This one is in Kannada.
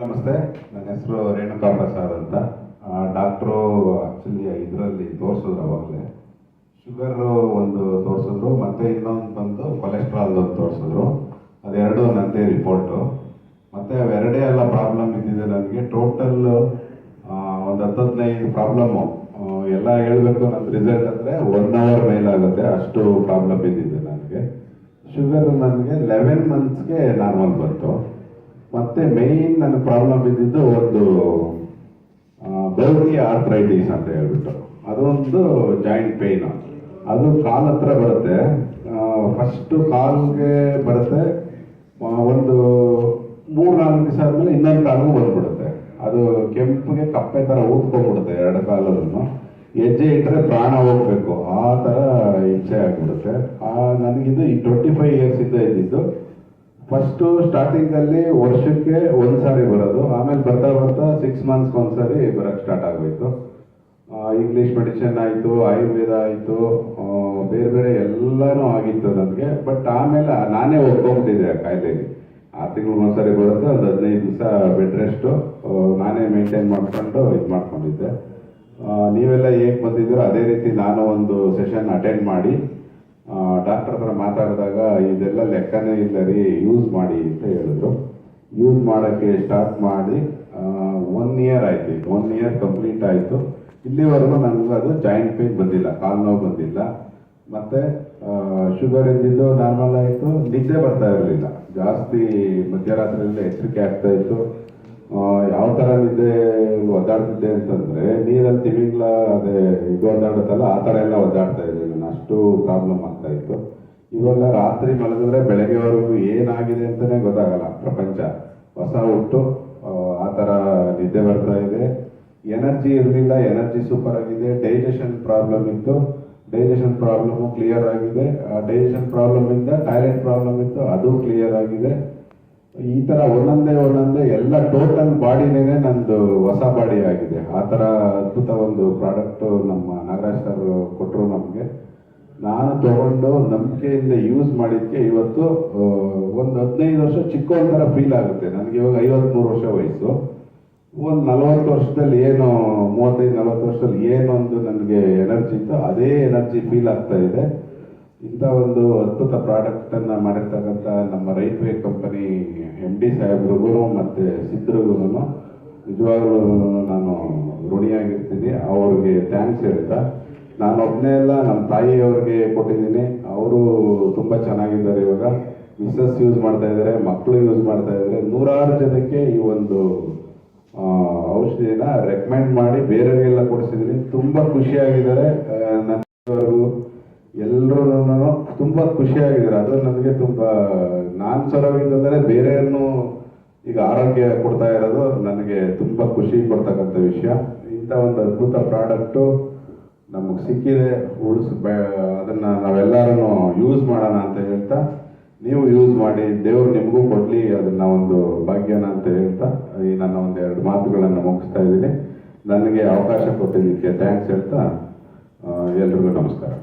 ನಮಸ್ತೆ, ನನ್ನ ಹೆಸರು ರೇಣುಕಾ ಪ್ರಸಾದ್ ಅಂತ. ಡಾಕ್ಟ್ರು ಆ್ಯಕ್ಚುಲಿ ಇದರಲ್ಲಿ ತೋರಿಸಿದ್ರು ಅವಾಗಲೇ. ಶುಗರು ಒಂದು ತೋರಿಸಿದ್ರು, ಮತ್ತು ಇನ್ನೊಂದು ಬಂದು ಕೊಲೆಸ್ಟ್ರಾಲ್ದು ಒಂದು ತೋರಿಸಿದ್ರು. ಅದೆರಡು ನನ್ನದೇ ರಿಪೋರ್ಟು. ಮತ್ತು ಅವೆರಡೇ ಎಲ್ಲ ಪ್ರಾಬ್ಲಮ್ ಇದ್ದಿದೆ ನನಗೆ. ಟೋಟಲ್ ಒಂದು 10-15 ಪ್ರಾಬ್ಲಮ್ಮು ಎಲ್ಲ ಹೇಳಬೇಕು. ನನ್ನ ರಿಸಲ್ಟ್ ಅಂದರೆ 1 hour ಮೇಲಾಗುತ್ತೆ, ಅಷ್ಟು ಪ್ರಾಬ್ಲಮ್ ಇದ್ದಿದೆ ನನಗೆ. ಶುಗರ್ ನನಗೆ 11 monthsಗೆ ನಾರ್ಮಲ್ ಬಂತು. ಮತ್ತು ಮೇಯ್ನ್ ನನ್ನ ಪ್ರಾಬ್ಲಮ್ ಇದ್ದಿದ್ದು ಒಂದು ಬೌರಿ ಆರ್ಥ್ರೈಟಿಸ್ ಅಂತ ಹೇಳ್ಬಿಟ್ಟು, ಅದೊಂದು ಜಾಯಿಂಟ್ ಪೇಯ್ನು. ಅದು ಕಾಲು ಹತ್ರ ಬರುತ್ತೆ. ಫಸ್ಟು ಕಾಲ್ಗೆ ಬರುತ್ತೆ, ಒಂದು 3-4 ದಿವಸ ಆದಮೇಲೆ ಇನ್ನೊಂದು ಕಾಲಿಗೂ ಬಂದ್ಬಿಡುತ್ತೆ. ಅದು ಕೆಂಪಿಗೆ ಕಪ್ಪೆ ಥರ ಊದ್ಕೊಂಡ್ಬಿಡುತ್ತೆ ಎರಡು ಕಾಲನ್ನು. ಹೆಜ್ಜೆ ಇಟ್ಟರೆ ಪ್ರಾಣ ಹೋಗ್ಬೇಕು, ಆ ಥರ ಹಿಂಸೆ ಆಗಿಬಿಡುತ್ತೆ. ನನಗಿದು ಈ 25 years ಇದ್ದಿದ್ದು. ಫಸ್ಟು ಸ್ಟಾರ್ಟಿಂಗಲ್ಲಿ ವರ್ಷಕ್ಕೆ 1 ಸಾರಿ ಬರೋದು, ಆಮೇಲೆ ಬರ್ತಾ ಬರ್ತಾ 6 months ಒಂದ್ಸಾರಿ ಬರೋಕ್ಕೆ ಸ್ಟಾರ್ಟ್ ಆಗೋಯಿತು. ಇಂಗ್ಲೀಷ್ ಮೆಡಿಸಿನ್ ಆಯಿತು, ಆಯುರ್ವೇದ ಆಯಿತು, ಬೇರೆ ಬೇರೆ ಎಲ್ಲನೂ ಆಗಿತ್ತು ನನಗೆ. ಬಟ್ ಆಮೇಲೆ ನಾನೇ ಒಪ್ಕೊಂಡ್ಬಿಟ್ಟಿದ್ದೆ ಆ ಕಾಯಿಲೆಗೆ. 6 ತಿಂಗಳು ಒಂದ್ಸಾರಿ ಬರುತ್ತೆ, ಒಂದು 15 ದಿವಸ ಬೆಡ್ ರೆಸ್ಟು ನಾನೇ ಮೇಂಟೈನ್ ಮಾಡ್ಕೊಂಡು ಇದು ಮಾಡ್ಕೊಂಡಿದ್ದೆ. ನೀವೆಲ್ಲ ಹೇಗೆ ಬಂದಿದ್ದೀರೋ ಅದೇ ರೀತಿ ನಾನು ಒಂದು ಸೆಷನ್ ಅಟೆಂಡ್ ಮಾಡಿ ಡಾಕ್ಟರ್ ಹತ್ರ ಮಾತಾಡಿದಾಗ ಇದೆಲ್ಲ ಲೆಕ್ಕನೇ ಇಲ್ಲ ರೀ, ಯೂಸ್ ಮಾಡಿ ಅಂತ ಹೇಳಿದ್ರು. ಯೂಸ್ ಮಾಡೋಕ್ಕೆ ಸ್ಟಾರ್ಟ್ ಮಾಡಿ 1 year ಆಯಿತು. 1 year ಕಂಪ್ಲೀಟ್ ಆಯಿತು. ಇಲ್ಲಿವರೆಗೂ ನನಗೂ ಅದು ಜಾಯಿಂಟ್ ಪೇನ್ ಬಂದಿಲ್ಲ, ಕಾಲು ನೋವು ಬಂದಿಲ್ಲ. ಮತ್ತು ಶುಗರ್ ಇದ್ದಿದ್ದು ನಾರ್ಮಲ್ ಆಯಿತು. ನಿದ್ದೆ ಬರ್ತಾ ಇರಲಿಲ್ಲ, ಜಾಸ್ತಿ ಮಧ್ಯರಾತ್ರಿಯಲ್ಲಿ ಎಚ್ಚರಿಕೆ ಆಗ್ತಾಯಿತ್ತು. ಯಾವ ಥರ ನಿದ್ದೆ ಒದ್ದಾಡ್ತಿದ್ದೆ ಅಂತಂದರೆ, ನೀರಲ್ಲಿ ತಿಮಿಂಗ್ಲ ಅದೇ ಇದು ಒದ್ದಾಡುತ್ತಲ್ಲ, ಆ ಥರ ಎಲ್ಲ ಒದ್ದಾಡ್ತಾ ಇರಲಿಲ್ಲ ನಾನು, ಅಷ್ಟು ಪ್ರಾಬ್ಲಮ್ ಆಗ್ತಾಯಿತ್ತು. ಇವಾಗ ರಾತ್ರಿ ಮಲಗಿದ್ರೆ ಬೆಳಗ್ಗೆವರೆಗೂ ಏನಾಗಿದೆ ಅಂತಲೇ ಗೊತ್ತಾಗಲ್ಲ, ಪ್ರಪಂಚ ಹೊಸ ಹುಟ್ಟು ಆ ಥರ ನಿದ್ದೆ ಬರ್ತಾ ಇದೆ. ಎನರ್ಜಿ ಇರಲಿಲ್ಲ, ಎನರ್ಜಿ ಸೂಪರ್ ಆಗಿದೆ. ಡೈಜೆಷನ್ ಪ್ರಾಬ್ಲಮ್ ಇತ್ತು, ಡೈಜೆಷನ್ ಪ್ರಾಬ್ಲಮ್ಮು ಕ್ಲಿಯರ್ ಆಗಿದೆ. ಡೈಜೆಷನ್ ಪ್ರಾಬ್ಲಮಿಂದ ಟಾಯ್ಲೆಟ್ ಪ್ರಾಬ್ಲಮ್ ಇತ್ತು, ಅದು ಕ್ಲಿಯರ್ ಆಗಿದೆ. ಈ ಥರ ಒಂದೊಂದೇ ಎಲ್ಲ ಟೋಟಲ್ ಬಾಡಿನೇ ನಂದು ಹೊಸ ಬಾಡಿ ಆಗಿದೆ. ಆ ಥರ ಅದ್ಭುತ ಒಂದು ಪ್ರಾಡಕ್ಟು ನಮ್ಮ ನಾಗರಾಜ್ ಸರ್ ಕೊಟ್ಟರು ನಮಗೆ. ನಾನು ತಗೊಂಡು ನಂಬಿಕೆಯಿಂದ ಯೂಸ್ ಮಾಡಿದ್ದಕ್ಕೆ ಇವತ್ತು ಒಂದು 15 ವರ್ಷ ಚಿಕ್ಕ ಒಂಥರ ಫೀಲ್ ಆಗುತ್ತೆ ನನಗೆ. ಇವಾಗ 53 ವರ್ಷ ವಯಸ್ಸು. ಒಂದು 40 ವರ್ಷದಲ್ಲಿ ಏನು 35-40 ವರ್ಷದಲ್ಲಿ ಏನೊಂದು ನನಗೆ ಎನರ್ಜಿ ಇತ್ತು, ಅದೇ ಎನರ್ಜಿ ಫೀಲ್ ಆಗ್ತಾ ಇದೆ. ಇಂಥ ಒಂದು ಅದ್ಭುತ ಪ್ರಾಡಕ್ಟನ್ನು ಮಾಡಿರ್ತಕ್ಕಂಥ ನಮ್ಮ ರೈಲ್ವೆ ಕಂಪನಿ MD ಸಾಹೇಬ್ರಿಗೂ ಮತ್ತು ಸಿದ್ಧರಿಗೂ ನಿಜವಾಗ್ಲೂ ನಾನು ಋಣಿಯಾಗಿರ್ತೀನಿ. ಅವ್ರಿಗೆ ಥ್ಯಾಂಕ್ಸ್ ಹೇಳ್ತಾ, ನಾನು ಒಬ್ಬನೇ ಎಲ್ಲ ನಮ್ಮ ತಾಯಿಯವ್ರಿಗೆ ಕೊಟ್ಟಿದ್ದೀನಿ. ಅವರು ತುಂಬ ಚೆನ್ನಾಗಿದ್ದಾರೆ. ಇವಾಗ ಮಿಸ್ಸಸ್ ಯೂಸ್ ಮಾಡ್ತಾ ಇದ್ದಾರೆ, ಮಕ್ಕಳು ಯೂಸ್ ಮಾಡ್ತಾ ಇದ್ದಾರೆ. 100 ಜನಕ್ಕೆ ಈ ಒಂದು ಔಷಧಿನ ರೆಕಮೆಂಡ್ ಮಾಡಿ ಬೇರೆಯವರಿಗೆಲ್ಲ ಕೊಡಿಸಿದ್ದೀನಿ. ತುಂಬ ಖುಷಿಯಾಗಿದ್ದಾರೆ. ನನಗೂ ಎಲ್ಲರೂ ತುಂಬ ಖುಷಿಯಾಗಿದ್ದಾರೆ. ಅದು ನನಗೆ ತುಂಬ, ನಾನು ಸರವಾಗಿದ್ದಂದರೆ ಬೇರೆಯನ್ನು ಈಗ ಆರೋಗ್ಯ ಕೊಡ್ತಾ ಇರೋದು ನನಗೆ ತುಂಬ ಖುಷಿ ಕೊಡ್ತಕ್ಕಂಥ ವಿಷಯ. ಇಂಥ ಒಂದು ಅದ್ಭುತ ಪ್ರಾಡಕ್ಟು ನಮಗೆ ಸಿಕ್ಕಿದೆ. ಅದನ್ನು ನಾವೆಲ್ಲರೂ ಯೂಸ್ ಮಾಡೋಣ ಅಂತ ಹೇಳ್ತಾ, ನೀವು ಯೂಸ್ ಮಾಡಿ, ದೇವರು ನಿಮಗೂ ಕೊಡಲಿ ಅದನ್ನು ಒಂದು ಭಾಗ್ಯನ ಅಂತ ಹೇಳ್ತಾ ಈ ನನ್ನ ಒಂದು 2 ಮಾತುಗಳನ್ನು ಮುಗಿಸ್ತಾ ಇದ್ದೀನಿ. ನನಗೆ ಅವಕಾಶ ಕೊಟ್ಟಿದ್ದಕ್ಕೆ ಥ್ಯಾಂಕ್ಸ್ ಹೇಳ್ತಾ ಎಲ್ರಿಗೂ ನಮಸ್ಕಾರ.